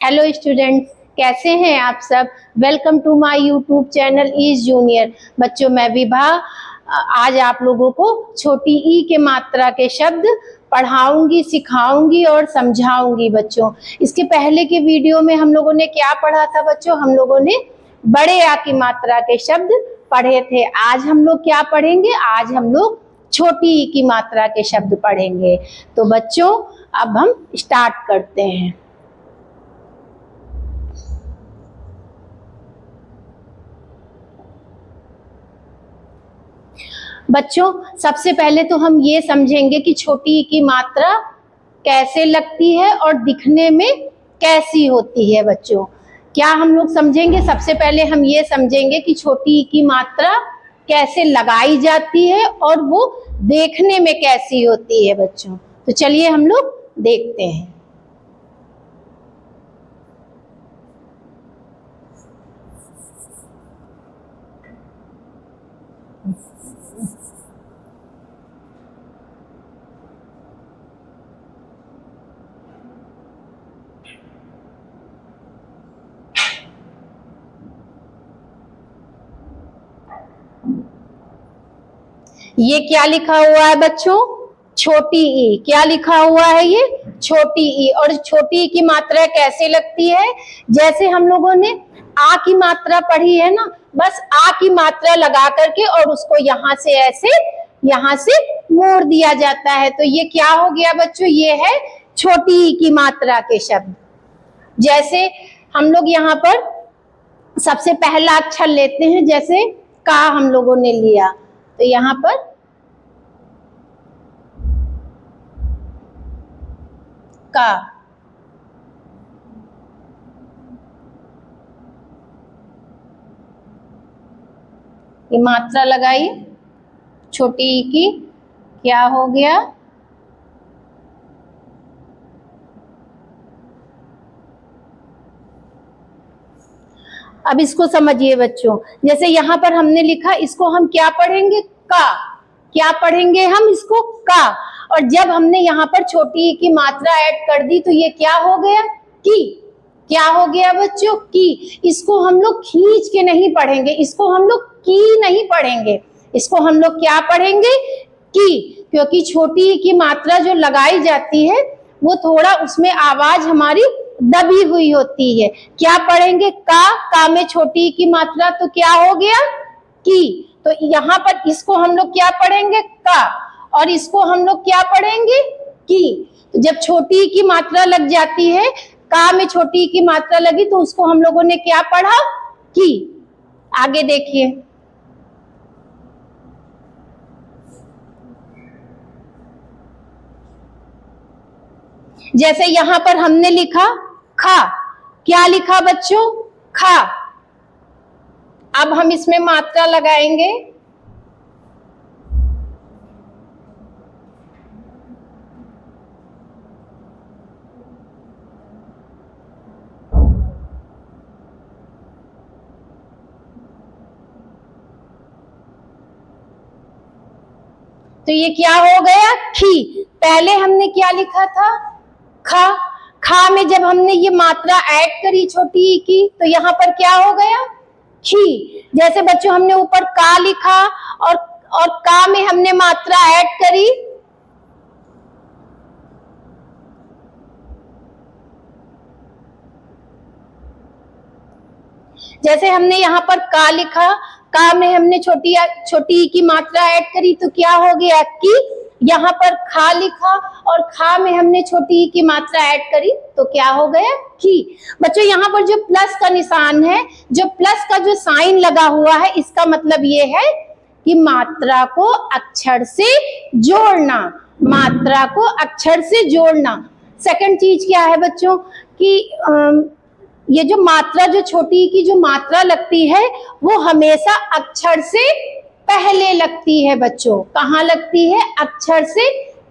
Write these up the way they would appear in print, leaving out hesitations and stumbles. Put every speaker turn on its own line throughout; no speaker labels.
Hello students, कैसे हैं आप सब। Welcome to my YouTube channel ease junior. बच्चों, मैं विभा आज आप लोगों को छोटी ई के मात्रा के शब्द पढ़ाऊंगी, सिखाऊंगी और समझाऊंगी। बच्चों, इसके पहले के वीडियो में हम लोगों ने क्या पढ़ा था बच्चों? हम लोगों ने बड़े आ की मात्रा के शब्द पढ़े थे। आज हम लोग क्या पढ़ेंगे? आज हम लोग छोटी ई की मात्रा के शब्द पढ़ेंगे। तो बच्चों, अब हम स्टार्ट करते हैं। बच्चों, सबसे पहले तो हम ये समझेंगे कि छोटी ई की मात्रा कैसे लगती है और दिखने में कैसी होती है। बच्चों, क्या हम लोग समझेंगे? सबसे पहले हम ये समझेंगे कि छोटी ई की मात्रा कैसे लगाई जाती है और वो देखने में कैसी होती है। बच्चों, तो चलिए हम लोग देखते हैं। ये क्या लिखा हुआ है बच्चों? छोटी ई। क्या लिखा हुआ है? ये छोटी ई। और छोटी ई की मात्रा कैसे लगती है? जैसे हम लोगों ने आ की मात्रा पढ़ी है ना, बस आ की मात्रा लगा करके और उसको यहाँ से ऐसे यहाँ से मोड़ दिया जाता है। तो ये क्या हो गया बच्चों? ये है छोटी ई की मात्रा के शब्द। जैसे हम लोग यहाँ पर सबसे पहला अक्षर लेते हैं, जैसे का हम लोगों ने लिया, तो यहाँ पर का। ये मात्रा लगाई छोटी ई की, क्या हो गया? अब इसको समझिए बच्चों। जैसे यहाँ पर हमने लिखा, इसको हम क्या पढ़ेंगे? का। क्या पढ़ेंगे हम? इसको का। और जब हमने यहाँ पर छोटी ई की मात्रा ऐड कर दी तो ये क्या हो गया? की। क्या हो गया बच्चों? की। इसको हम लोग खींच के नहीं पढ़ेंगे, इसको हम लोग की नहीं पढ़ेंगे, इसको हम लोग क्या पढ़ेंगे? की। क्योंकि छोटी ई की मात्रा जो लगाई जाती है वो थोड़ा उसमें आवाज हमारी दबी हुई होती है। क्या पढ़ेंगे? का में छोटी ई की मात्रा, तो क्या हो गया? की। तो यहाँ पर इसको हम लोग क्या पढ़ेंगे? का। और इसको हम लोग क्या पढ़ेंगे? की। तो जब छोटी ई की मात्रा लग जाती है, का में छोटी ई की मात्रा लगी, तो उसको हम लोगों ने क्या पढ़ा? की। आगे देखिए। जैसे यहाँ पर हमने लिखा खा। क्या लिखा बच्चों? खा। अब हम इसमें मात्रा लगाएंगे। तो ये क्या हो गया? खी। पहले हमने क्या लिखा था? खा। खा में जब हमने ये मात्रा ऐड करी छोटी ई की, तो यहाँ पर क्या हो गया? खी। जैसे बच्चों हमने ऊपर का लिखा और का में हमने मात्रा ऐड करी, जैसे हमने यहाँ पर का लिखा, का में हमने छोटी ई की मात्रा ऐड करी, तो क्या हो गया? की। यहाँ पर खा लिखा और खा में हमने छोटी ई की मात्रा ऐड करी, तो क्या हो गया? की। बच्चों, यहाँ पर जो प्लस का निशान है, जो प्लस का जो साइन लगा हुआ है, इसका मतलब ये है कि मात्रा को अक्षर से जोड़ना। मात्रा को अक्षर से जोड़ना। सेकंड चीज क्या है बच्चों कि ये जो मात्रा, जो छोटी ई की जो मात्रा लगती है, वो हमेशा अक्षर से पहले लगती है। बच्चों, कहाँ लगती है? अक्षर से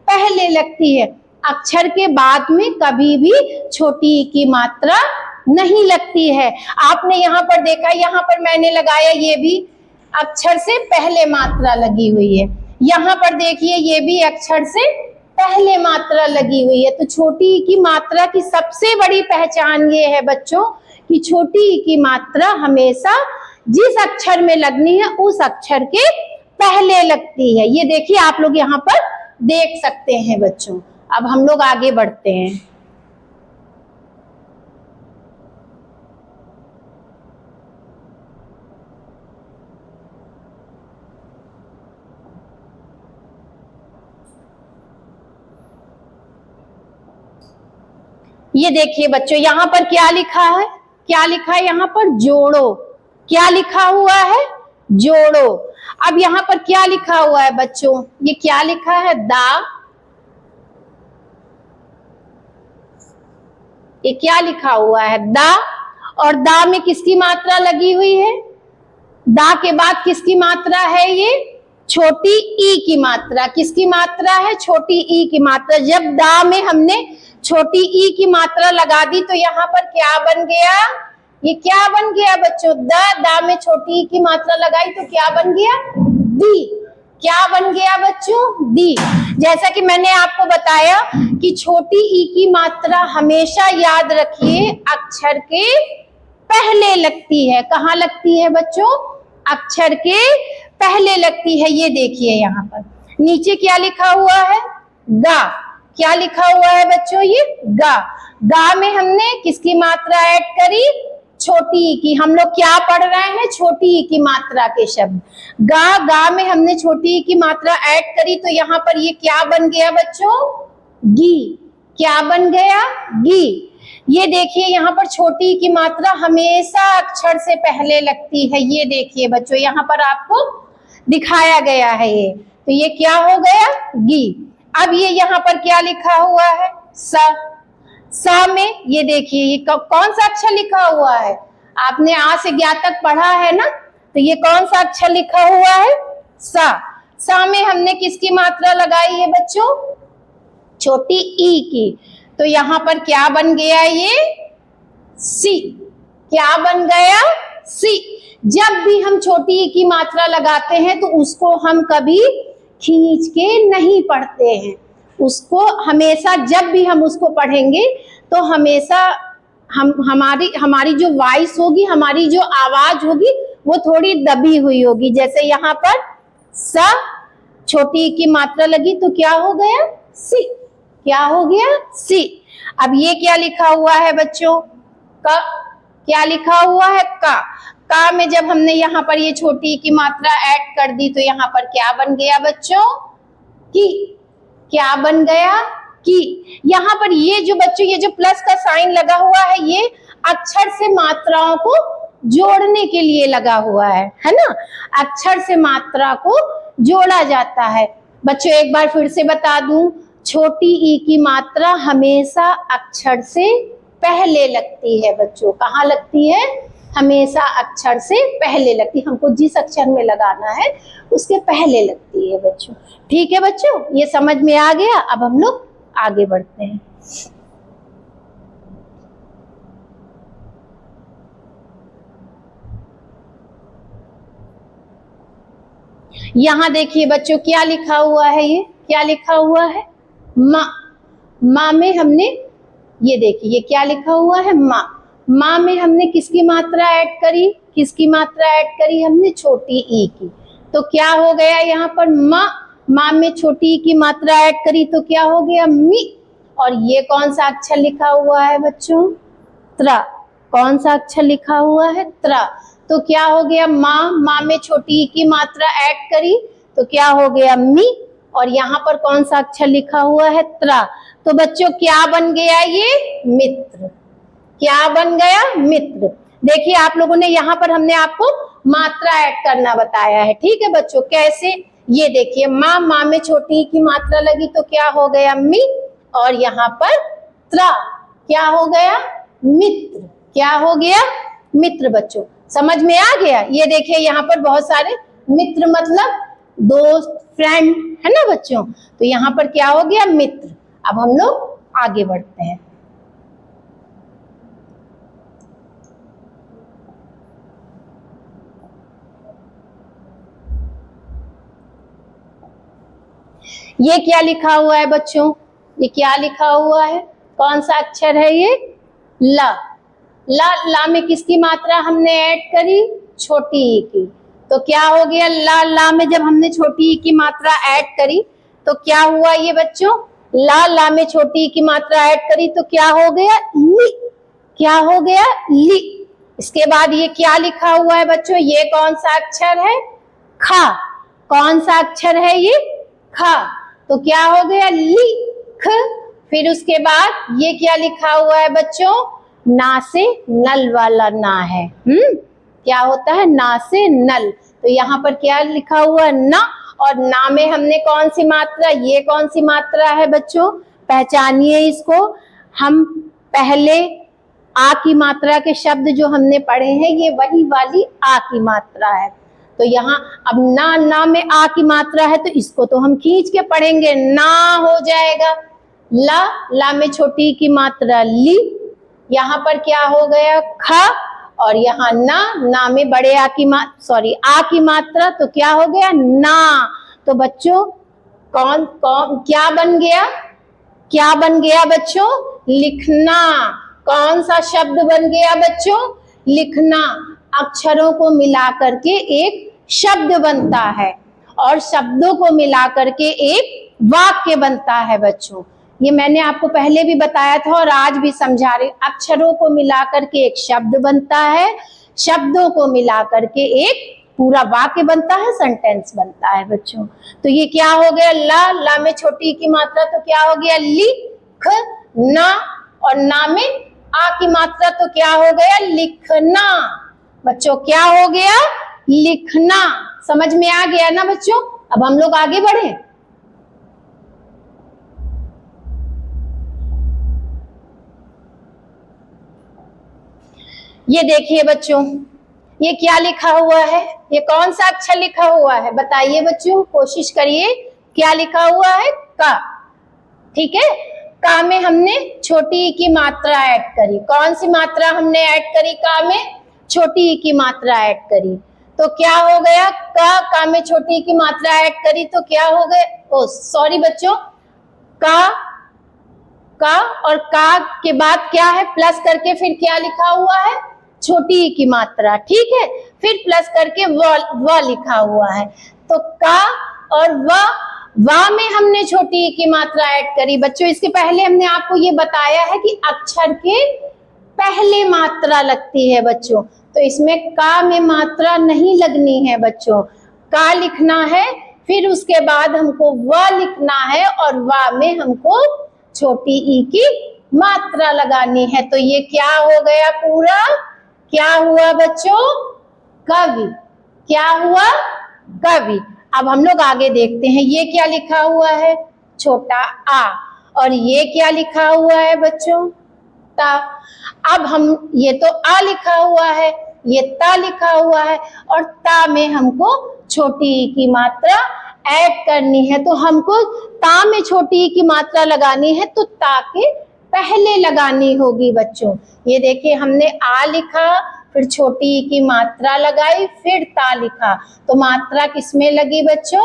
पहले लगती है। अक्षर के बाद में कभी भी छोटी ई की मात्रा नहीं लगती है। आपने यहाँ पर देखा, यहाँ पर मैंने लगाया, ये भी अक्षर से पहले मात्रा लगी हुई है। यहाँ पर देखिए, ये भी अक्षर से पहले मात्रा लगी हुई है। तो छोटी ई की मात्रा की सबसे बड़ी पहचान ये है बच्चों कि छोटी ई की मात्रा हमेशा जिस अक्षर में लगनी है उस अक्षर के पहले लगती है। ये देखिए आप लोग यहाँ पर देख सकते हैं बच्चों। अब हम लोग आगे बढ़ते हैं। ये देखिए बच्चों यहाँ पर क्या लिखा है, क्या लिखा है यहाँ पर, जोड़ो। क्या लिखा हुआ है, जोड़ो। अब यहाँ पर क्या लिखा हुआ है बच्चों, ये क्या लिखा है, दा। ये क्या लिखा हुआ है, दा। और दा में किसकी मात्रा लगी हुई है, दा के बाद किसकी मात्रा है, ये छोटी ई की मात्रा। किसकी मात्रा है, छोटी ई की मात्रा। जब दा में हमने छोटी ई की मात्रा लगा दी तो यहाँ पर क्या बन गया, ये क्या बन गया बच्चों, दा में छोटी ई की मात्रा लगाई तो क्या बन गया, दी। क्या बन गया बच्चों, दी। जैसा कि मैंने आपको बताया कि छोटी ई की मात्रा हमेशा याद रखिए अक्षर के पहले लगती है। कहाँ लगती है बच्चों, अक्षर के पहले लगती है। ये देखिए यहाँ पर नीचे क्या लिखा हुआ है, गा। क्या लिखा हुआ है बच्चों, ये गा। गा में हमने किसकी मात्रा ऐड करी, छोटी ई की। हम लोग क्या पढ़ रहे हैं, छोटी ई की मात्रा के शब्द। गा, गा में हमने छोटी ई की मात्रा ऐड करी तो यहाँ पर ये क्या बन गया बच्चों, गी। क्या बन गया, गी। ये देखिए यहाँ पर छोटी की मात्रा हमेशा अक्षर से पहले लगती है। ये देखिए बच्चों यहाँ पर आपको दिखाया गया है ये। तो ये क्या हो गया, गी। अब ये यहाँ पर क्या लिखा हुआ है, सा। सा में ये देखिए ये कौन सा अक्षर लिखा हुआ है, आपने आ से ज्ञा तक पढ़ा है ना, तो ये कौन सा अक्षर लिखा हुआ है, सा। सा में हमने किसकी मात्रा लगाई है बच्चों, छोटी ई की। तो यहाँ पर क्या बन गया, ये सी। क्या बन गया, सी। जब भी हम छोटी ई की मात्रा लगाते हैं तो उसको हम कभी खींच के नहीं पढ़ते हैं। उसको हमेशा जब भी हम उसको पढ़ेंगे तो हमेशा हमारी जो वॉइस होगी, हमारी जो आवाज होगी वो थोड़ी दबी हुई होगी। जैसे यहाँ पर सा छोटी ई की मात्रा लगी तो क्या हो गया, सी। क्या हो गया, सी। अब ये क्या लिखा हुआ है बच्चों, का। क्या लिखा हुआ है, का में जब हमने यहाँ पर ये छोटी की मात्रा ऐड कर दी तो यहाँ पर क्या बन गया बच्चों, की। क्या बन गया, की। यहाँ पर ये जो बच्चों ये जो प्लस का साइन लगा हुआ है ये अक्षर से मात्राओं को जोड़ने के लिए लगा हुआ है ना। अक्षर से मात्रा को जोड़ा जाता है। बच्चों एक बार फिर से बता दूं, छोटी ई की मात्रा हमेशा अक्षर से पहले लगती है बच्चों। कहाँ लगती है, हमेशा अक्षर से पहले लगती है। हमको जिस अक्षर में लगाना है उसके पहले लगती है बच्चों। ठीक है बच्चों, ये समझ में आ गया। अब हम लोग आगे बढ़ते हैं। यहाँ देखिए बच्चों क्या लिखा हुआ है, ये क्या लिखा हुआ है, माँ। माँ में हमने ये देखिए ये क्या लिखा हुआ है, माँ। माँ में हमने किसकी मात्रा ऐड करी, किसकी मात्रा ऐड करी हमने, छोटी ई की। तो क्या हो गया यहाँ पर, माँ। माँ में छोटी ई की मात्रा ऐड करी तो क्या हो गया, मी। और ये कौन सा अक्षर लिखा हुआ है बच्चों, त्रा। कौन सा अक्षर लिखा हुआ है, त्रा। तो क्या हो गया, माँ। माँ में छोटी ई की मात्रा ऐड करी तो क्या हो गया, मी। और यहाँ पर कौन सा अक्षर लिखा हुआ है, त्रा। तो बच्चों क्या बन गया, ये मित्र। क्या बन गया, मित्र। देखिए आप लोगों ने यहाँ पर हमने आपको मात्रा ऐड करना बताया है। ठीक है बच्चों, कैसे, ये देखिए माँ। माँ में छोटी की मात्रा लगी तो क्या हो गया, मी। और यहाँ पर त्रा। क्या हो गया, मित्र। क्या हो गया, मित्र। बच्चों समझ में आ गया। ये देखिए यहाँ पर बहुत सारे मित्र मतलब दोस्त, फ्रेंड है ना बच्चों। तो यहाँ पर क्या हो गया, मित्र। अब हम लोग आगे बढ़ते हैं। ये क्या लिखा हुआ है बच्चों, ये क्या लिखा हुआ है, कौन सा अक्षर है ये, ला। ला, ला में किसकी मात्रा हमने ऐड करी, छोटी ई की। तो क्या हो गया, ला, ला में जब हमने छोटी ई की मात्रा ऐड करी तो क्या हुआ ये बच्चों, ला, ला में छोटी ई की मात्रा ऐड करी तो क्या हो गया, ली। क्या हो गया, ली। इसके बाद ये क्या लिखा हुआ है बच्चों, ये कौन सा अक्षर है, खा। कौन सा अक्षर है ये, खा। तो क्या हो गया, लिख। फिर उसके बाद ये क्या लिखा हुआ है बच्चों, ना से नल वाला ना है। क्या होता है, ना से नल। तो यहाँ पर क्या लिखा हुआ है, ना। और ना में हमने कौन सी मात्रा, ये कौन सी मात्रा है बच्चों, पहचानिए इसको। हम पहले आ की मात्रा के शब्द जो हमने पढ़े हैं ये वही वाली आ की मात्रा है। तो यहाँ अब ना, ना में आ की मात्रा है तो इसको तो हम खींच के पढ़ेंगे, ना हो जाएगा। ला, ला में छोटी की मात्रा ली। यहाँ पर क्या हो गया, खा। और यहाँ ना, ना में बड़े आ की आ की मात्रा तो क्या हो गया, ना। तो बच्चों कौन कौन क्या बन गया, क्या बन गया बच्चों, लिखना। कौन सा शब्द बन गया बच्चों, लिखना। अक्षरों को मिला करके एक शब्द बनता है और शब्दों को मिला करके एक वाक्य बनता है बच्चों। ये मैंने आपको पहले भी बताया था और आज भी समझा रही। अक्षरों को मिला करके एक शब्द बनता है, शब्दों को मिला करके एक पूरा वाक्य बनता है, सेंटेंस बनता है बच्चों। तो ये क्या हो गया, ला, ला में छोटी की मात्रा तो क्या हो गया, लिख ना। और ना में आ की मात्रा तो क्या हो गया, लिखना। बच्चों क्या हो गया, लिखना। समझ में आ गया ना बच्चों। अब हम लोग आगे बढ़े। ये देखिए बच्चों, ये क्या लिखा हुआ है, ये कौन सा अक्षर लिखा हुआ है, बताइए बच्चों, कोशिश करिए। क्या लिखा हुआ है, का। ठीक है, का में हमने छोटी ई की मात्रा ऐड करी। कौन सी मात्रा हमने ऐड करी, का में छोटी ई की मात्रा ऐड करी। तो क्या हो गया, का में छोटी ई की मात्रा ऐड करी तो क्या हो गया, ओ सॉरी बच्चों, का और का के बाद क्या है, प्लस करके फिर क्या लिखा हुआ है, छोटी ई की मात्रा। ठीक है, फिर प्लस करके व लिखा हुआ है। तो का और वा में हमने छोटी ई की मात्रा ऐड करी। बच्चों इसके पहले हमने आपको ये बताया है कि अक्षर के पहले मात्रा लगती है बच्चों। तो इसमें का में मात्रा नहीं लगनी है बच्चों, का लिखना है, फिर उसके बाद हमको व लिखना है और वा में हमको छोटी ई की मात्रा लगानी है। तो ये क्या हो गया, पूरा क्या हुआ बच्चों, कवि। क्या हुआ, कवि। अब हम लोग आगे देखते हैं, ये क्या लिखा हुआ है, छोटा आ। और ये क्या लिखा हुआ है बच्चों, ता। अब हम, ये तो आ लिखा हुआ है, ये ता लिखा हुआ है और ता में हमको छोटी ई की मात्रा ऐड करनी है। तो हमको ता में छोटी ई की मात्रा लगानी है तो ता के पहले लगानी होगी बच्चों। ये देखिए, हमने आ लिखा, फिर छोटी ई की मात्रा लगाई, फिर ता लिखा। तो मात्रा किसमें लगी बच्चों,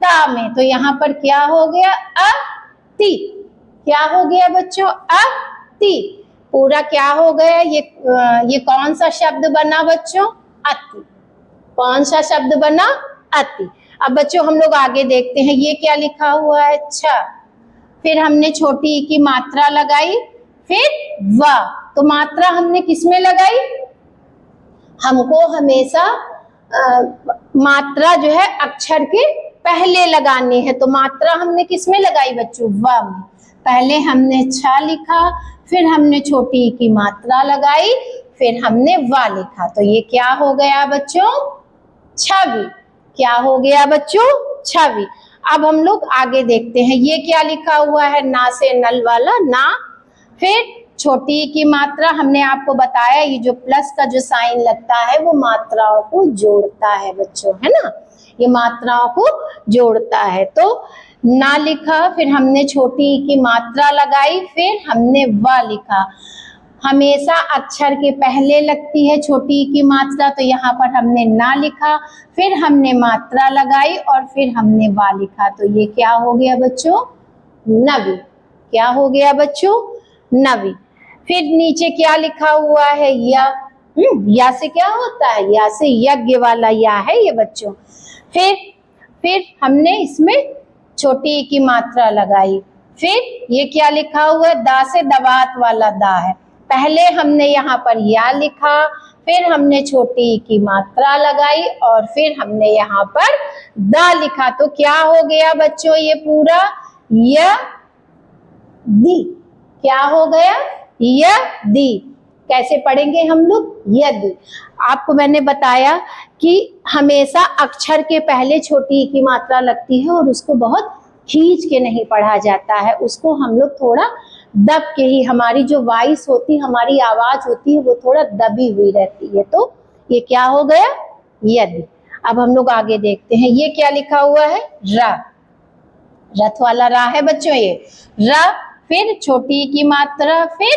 ता में। तो यहाँ पर क्या हो गया, अति। क्या हो गया बच्चों, अति। पूरा क्या हो गया, ये कौन सा शब्द बना बच्चों, अति। कौन सा शब्द बना, अति। अब बच्चों हम लोग आगे देखते हैं, ये क्या लिखा हुआ है, छ। फिर हमने छोटी ई की मात्रा लगाई, फिर व। तो मात्रा हमने किसमें लगाई, हमको हमेशा मात्रा जो है अक्षर के पहले लगानी है। तो मात्रा हमने किसमें लगाई बच्चों, व में। पहले हमने छ लिखा, फिर हमने छोटी ई की मात्रा लगाई, फिर हमने व लिखा। तो ये क्या हो गया बच्चों, छवि। क्या हो गया बच्चों, छवि। अब हम लोग आगे देखते हैं, ये क्या लिखा हुआ है, ना से नल वाला ना। फिर छोटी ई की मात्रा, हमने आपको बताया ये जो प्लस का जो साइन लगता है वो मात्राओं को जोड़ता है बच्चों, है ना, ये मात्राओं को जोड़ता है। तो ना लिखा, फिर हमने छोटी ई की मात्रा लगाई, फिर हमने व लिखा। हमेशा अक्षर के पहले लगती है छोटी ई की मात्रा, तो यहाँ पर हमने ना लिखा, फिर हमने मात्रा लगाई और फिर हमने वा लिखा, तो ये क्या हो गया बच्चों? नवी। क्या हो गया बच्चों? नवी। फिर नीचे क्या लिखा हुआ है? या से क्या होता है? या से यज्ञ वाला या है ये बच्चों। फिर हमने इसमें छोटी ई की मात्रा लगाई। फिर ये क्या लिखा हुआ है? दा से दवात वाला दा है। पहले हमने यहाँ पर या लिखा, फिर हमने छोटी ई की मात्रा लगाई और फिर हमने यहाँ पर दा लिखा, तो क्या हो गया बच्चों? ये पूरा यदि। क्या हो गया? यदि। कैसे पढ़ेंगे हम लोग? यदि। आपको मैंने बताया कि हमेशा अक्षर के पहले छोटी ई की मात्रा लगती है और उसको बहुत खींच के नहीं पढ़ा जाता है, उसको हम लोग थोड़ा दब के ही, हमारी जो वॉइस होती है, हमारी आवाज होती है, वो थोड़ा दबी हुई रहती है। तो ये क्या हो गया? यदि। अब हम लोग आगे देखते हैं, ये क्या लिखा हुआ है? रा। रथ वाला रा है बच्चों ये। रा, फिर छोटी ई की मात्रा, फिर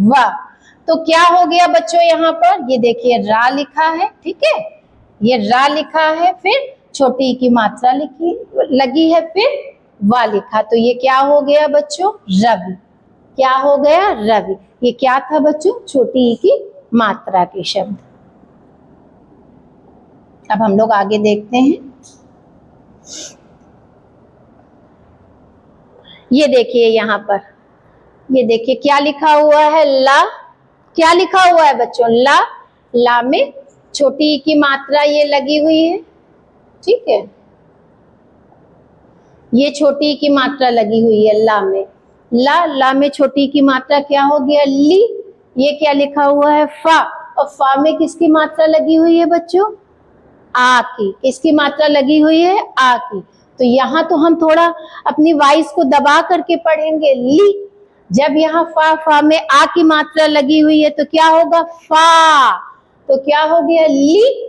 वा। तो क्या हो गया बच्चों? यहाँ पर ये देखिए रा लिखा है, ठीक है, ये रा लिखा है, फिर छोटी ई की मात्रा लगी है, फिर वा लिखा, तो ये क्या हो गया बच्चों? रवि। क्या हो गया? रवि। ये क्या था बच्चों? छोटी ई की मात्रा के शब्द। अब हम लोग आगे देखते हैं, ये देखिए यहाँ पर, ये देखिए क्या लिखा हुआ है? ला। क्या लिखा हुआ है बच्चों? ला। ला में छोटी ई की मात्रा ये लगी हुई है, ठीक है, ये छोटी ई की मात्रा लगी हुई है ला में। ला में छोटी ई की मात्रा क्या हो गया? ली। ये क्या लिखा हुआ है? फा। और फा में किसकी मात्रा लगी हुई है बच्चों? आ की। किसकी मात्रा लगी हुई है? आ की। तो यहाँ तो हम थोड़ा अपनी वॉइस को दबा करके पढ़ेंगे, ली। जब यहाँ फा में आ की मात्रा लगी हुई है तो क्या होगा? फा। तो क्या हो गया? ली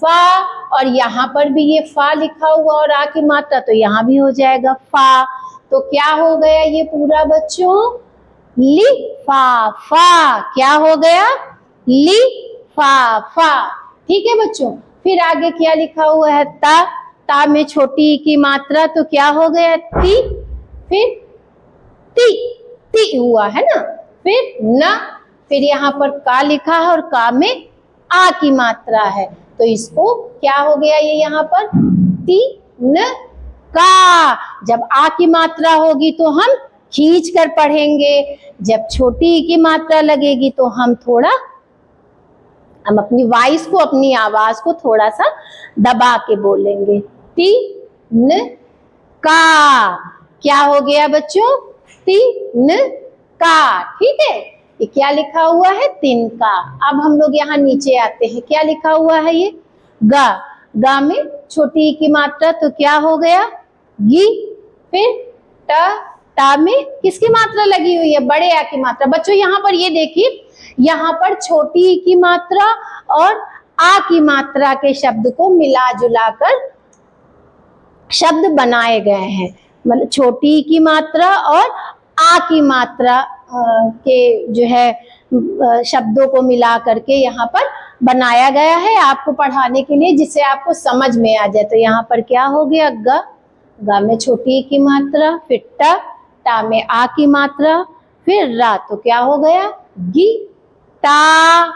फा। और यहाँ पर भी ये फा लिखा हुआ और आ की मात्रा, तो यहाँ भी हो जाएगा फा। तो क्या हो गया ये पूरा बच्चों? ली फा फा। क्या हो गया? ली फा फा। ठीक है बच्चों। फिर आगे क्या लिखा हुआ है? ता। ता में छोटी ई की मात्रा, तो क्या हो गया? ती। फिर ती। ती हुआ है ना। फिर ना। फिर यहाँ पर का लिखा है और का में आ की मात्रा है, तो इसको क्या हो गया? ये यहाँ पर ती न का। जब आ की मात्रा होगी तो हम खींच कर पढ़ेंगे, जब छोटी ई की मात्रा लगेगी तो हम अपनी वॉइस को, अपनी आवाज को थोड़ा सा दबा के बोलेंगे। ती न का। क्या हो गया बच्चों? ती न का। ठीक है, ये क्या लिखा हुआ है? तिनका। अब हम लोग यहाँ नीचे आते हैं, क्या लिखा हुआ है? ये गा। गा में छोटी ई की मात्रा, तो क्या हो गया? गी। फिर टा। टा में किसकी मात्रा लगी हुई है? बड़े आ की मात्रा। बच्चों यहाँ पर ये देखिए, यहाँ पर छोटी ई की मात्रा और आ की मात्रा के शब्द को मिला जुला कर शब्द बनाए गए हैं, मतलब छोटी ई की मात्रा और आ की मात्रा के जो है शब्दों को मिला करके यहाँ पर बनाया गया है आपको पढ़ाने के लिए, जिससे आपको समझ में आ जाए। तो यहाँ पर क्या हो गया? ग। ग में छोटी ई की मात्रा, फिर टा। टा में आ की मात्रा, फिर रा, तो क्या हो गया? गिटार।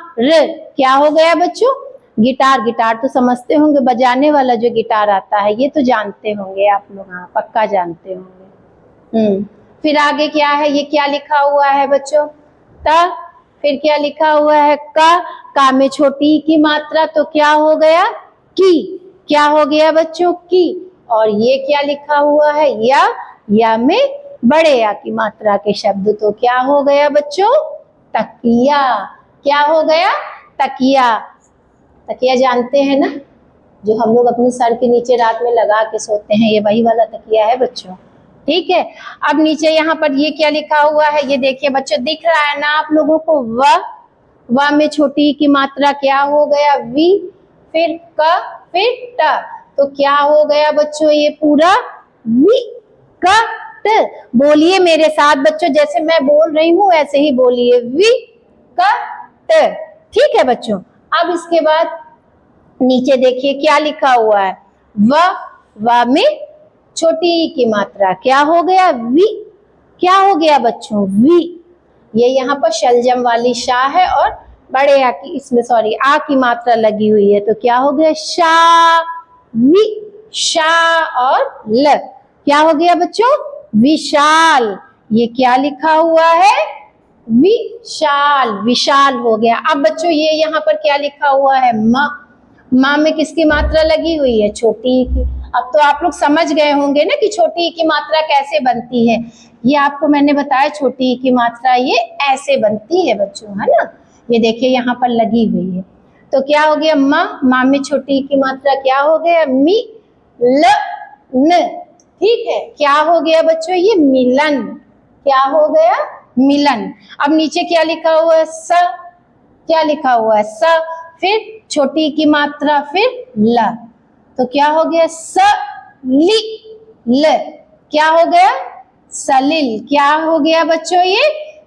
क्या हो गया बच्चों? गिटार। गिटार तो समझते होंगे, बजाने वाला जो गिटार आता है, ये तो जानते होंगे आप लोग, हाँ पक्का जानते होंगे। फिर आगे क्या है? ये क्या लिखा हुआ है बच्चों? ता। फिर क्या लिखा हुआ है? का। का में छोटी ई की मात्रा, तो क्या हो गया? की। क्या हो गया बच्चों? की। और ये क्या लिखा हुआ है? या में बड़े आ की मात्रा के शब्द, तो क्या हो गया बच्चों? तकिया। क्या हो गया? तकिया। तकिया जानते हैं ना, जो हम लोग अपने सर के नीचे रात में लगा के सोते हैं, ये वही वाला तकिया है बच्चों। ठीक है। अब नीचे यहाँ पर ये क्या लिखा हुआ है? ये देखिए बच्चों, दिख रहा है ना आप लोगों को? व में छोटी ई की मात्रा क्या हो गया? वी। फिर क। फिर ट, तो क्या हो गया बच्चों? ये पूरा विकट। बोलिए मेरे साथ बच्चों, जैसे मैं बोल रही हूँ ऐसे ही बोलिए, विकट। कट। ठीक है बच्चों, अब इसके बाद नीचे देखिए क्या लिखा हुआ है, व में छोटी ई की मात्रा क्या हो गया, वी। क्या हो गया बच्चों, वी। ये यहाँ पर शलजम वाली शा है और बड़े आ की, इसमें सॉरी आ की मात्रा लगी हुई है, तो क्या हो गया, शा वी। शा और ल क्या हो गया बच्चों, विशाल। ये क्या लिखा हुआ है, विशाल, विशाल हो गया। अब बच्चों ये यहाँ पर क्या लिखा हुआ है, माँ में किसकी मात्रा लगी हुई है, छोटी ई की। अब तो आप लोग समझ गए होंगे ना कि छोटी ई की मात्रा कैसे बनती है। ये आपको मैंने बताया, छोटी ई की मात्रा ये ऐसे बनती है बच्चों, है ना। ये देखिए यहाँ पर लगी हुई है, तो क्या हो गया, माँ में छोटी ई की मात्रा क्या हो गया, मी ल न। ठीक है, क्या हो गया बच्चों, ये मिलन। क्या हो गया, मिलन। अब नीचे क्या लिखा हुआ है, स। क्या लिखा हुआ है, स, फिर छोटी की मात्रा, फिर ल, तो क्या हो गया, स लि ल। क्या हो गया, सलिल। क्या हो गया बच्चों, ये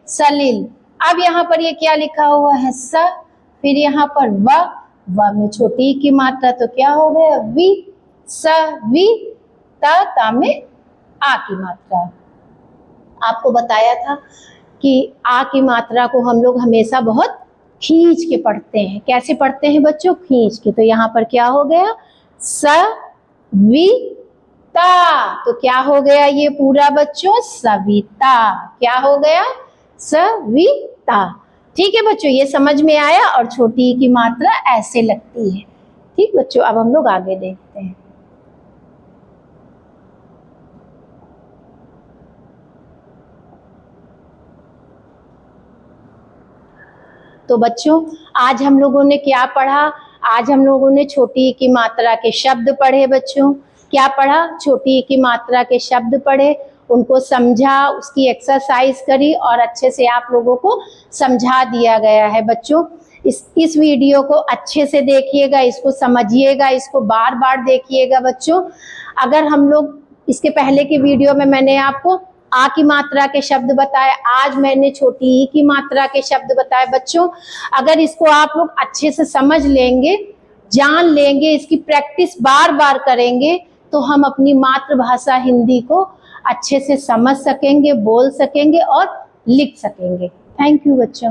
सलिल। अब यहाँ पर ये क्या लिखा हुआ है, स, फिर यहाँ पर व में छोटी की मात्रा, तो क्या हो गया, वी। स वी, ता में आ की मात्रा। आपको बताया था कि आ की मात्रा को हम लोग हमेशा बहुत खींच के पढ़ते हैं। कैसे पढ़ते हैं बच्चों, खींच के। तो यहाँ पर क्या हो गया, स वि ता, तो क्या हो गया ये पूरा बच्चों, सविता। क्या हो गया, सविता। ठीक है बच्चों, ये समझ में आया। और छोटी की मात्रा ऐसे लगती है। ठीक बच्चों, अब हम लोग आगे देखते हैं। तो बच्चों आज हम लोगों ने क्या पढ़ा, आज हम लोगों ने छोटी ई की मात्रा के शब्द पढ़े बच्चों। क्या पढ़ा, छोटी ई की मात्रा के शब्द पढ़े, उनको समझा, उसकी एक्सरसाइज करी और अच्छे से आप लोगों को समझा दिया गया है बच्चों। इस वीडियो को अच्छे से देखिएगा, इसको समझिएगा, इसको बार बार देखिएगा बच्चों। अगर हम लोग इसके पहले की वीडियो में मैंने आपको आ की मात्रा के शब्द बताए, आज मैंने छोटी ई की मात्रा के शब्द बताए बच्चों। अगर इसको आप लोग अच्छे से समझ लेंगे, जान लेंगे, इसकी प्रैक्टिस बार बार करेंगे, तो हम अपनी मातृभाषा हिंदी को अच्छे से समझ सकेंगे, बोल सकेंगे और लिख सकेंगे। थैंक यू बच्चों।